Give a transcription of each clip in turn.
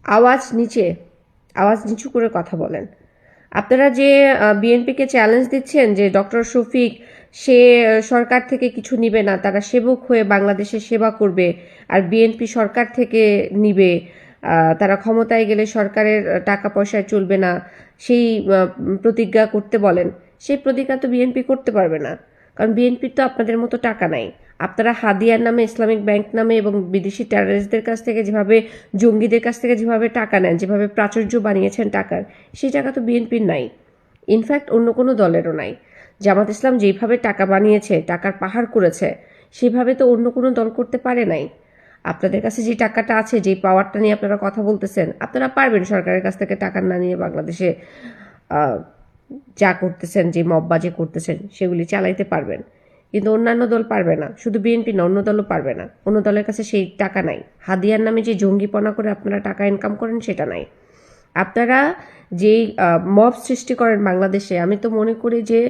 আওয়াজ নিচু করে কথা বলেন। আপনারা যে বিএনপিকে চ্যালেঞ্জ দিচ্ছেন যে ডক্টর শফিক সে সরকার থেকে কিছু নিবে না, তারা সেবক হয়ে বাংলাদেশের সেবা করবে, আর বিএনপি সরকার থেকে নিবে, তারা ক্ষমতায় গেলে সরকারের টাকা পয়সায় চলবে না, সেই প্রতিজ্ঞা করতে বলেন। সেই প্রতিজ্ঞা তো বিএনপি করতে পারবে না, কারণ বিএনপির তো আপনাদের মতো টাকা নাই। আপনারা হাদিয়ার নামে, ইসলামিক ব্যাংক নামে এবং বিদেশি টেররিস্টদের কাছ থেকে যেভাবে, জঙ্গিদের কাছ থেকে যেভাবে টাকা নেন, যেভাবে প্রাচুর্য বানিয়েছেন টাকার, সেই টাকা তো বিএনপির নাই। ইনফ্যাক্ট অন্য কোনো দলেরও নাই। জামাত ইসলাম যেইভাবে টাকা বানিয়েছে, টাকার পাহাড় করেছে, সেভাবে তো অন্য কোনো দল করতে পারে নাই। আপনাদের কাছে যে টাকাটা আছে, যে পাওয়ারটা নিয়ে আপনারা কথা বলতেছেন, আপনারা পারবেন সরকারের কাছ থেকে টাকা না নিয়ে বাংলাদেশে যা করতেছেন, যে মববাজি করতেছেন, সেগুলি চালাইতে পারবেন। কিন্তু অন্যান্য দল পারবে না, শুধু বিএনপি না, অন্য দলও পারবে না। অন্য দলের কাছে সেই টাকা নাই। হাদিয়ার নামে যে জঙ্গিপনা করে আপনারা টাকা ইনকাম করেন, সেটা নাই। আপনারা যেই মব সৃষ্টি করেন বাংলাদেশে, আমি তো মনে করি যে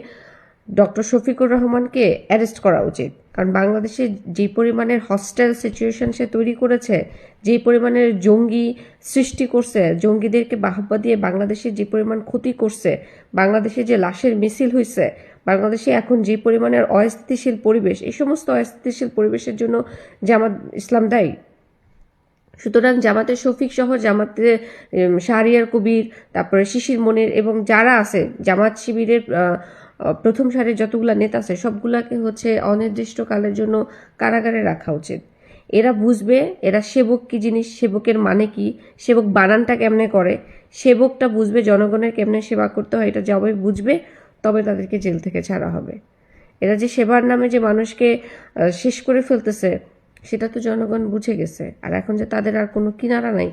ডক্টর শফিকুর রহমানকে অ্যারেস্ট করা উচিত। কারণ বাংলাদেশে যে পরিমাণের হস্টেল সিচুয়েশন সে তৈরি করেছে, যে পরিমাণের জঙ্গি সৃষ্টি করছে, জঙ্গিদেরকে বাহবা দিয়ে বাংলাদেশে যে পরিমাণ ক্ষতি করছে, বাংলাদেশে যে লাশের মিছিল হয়েছে, বাংলাদেশে এখন যে পরিমাণের অস্থিতিশীল পরিবেশ, এই সমস্ত অস্থিতিশীল পরিবেশের জন্য জামাত ইসলাম দায়ী। সুতরাং জামাতের শফিক সহ জামাতে শাহরিয়ার কবির, তারপরে শিশির মনির এবং যারা আছে জামাত শিবিরের প্রথম সারির যতগুলা নেতা আছে, সবগুলাকে অনির্দিষ্টকালের জন্য কারাগারে রাখা উচিত। এরা বুঝবে এরা সেবক কি জিনিস, সেবকের মানে কি, সেবক বানানটা কেমনে করে, সেবকটা বুঝবে, জনগণের কেমনে সেবা করতে হয় এটা যবে বুঝবে, তবে তাদেরকে জেল থেকে ছাড়া হবে। এরা যে সেবার নামে যে মানুষকে শেষ করে ফেলতেছে, সেটা তো জনগণ বুঝে গেছে। আর এখন যে তাদের আর কোনো কিনারা নাই,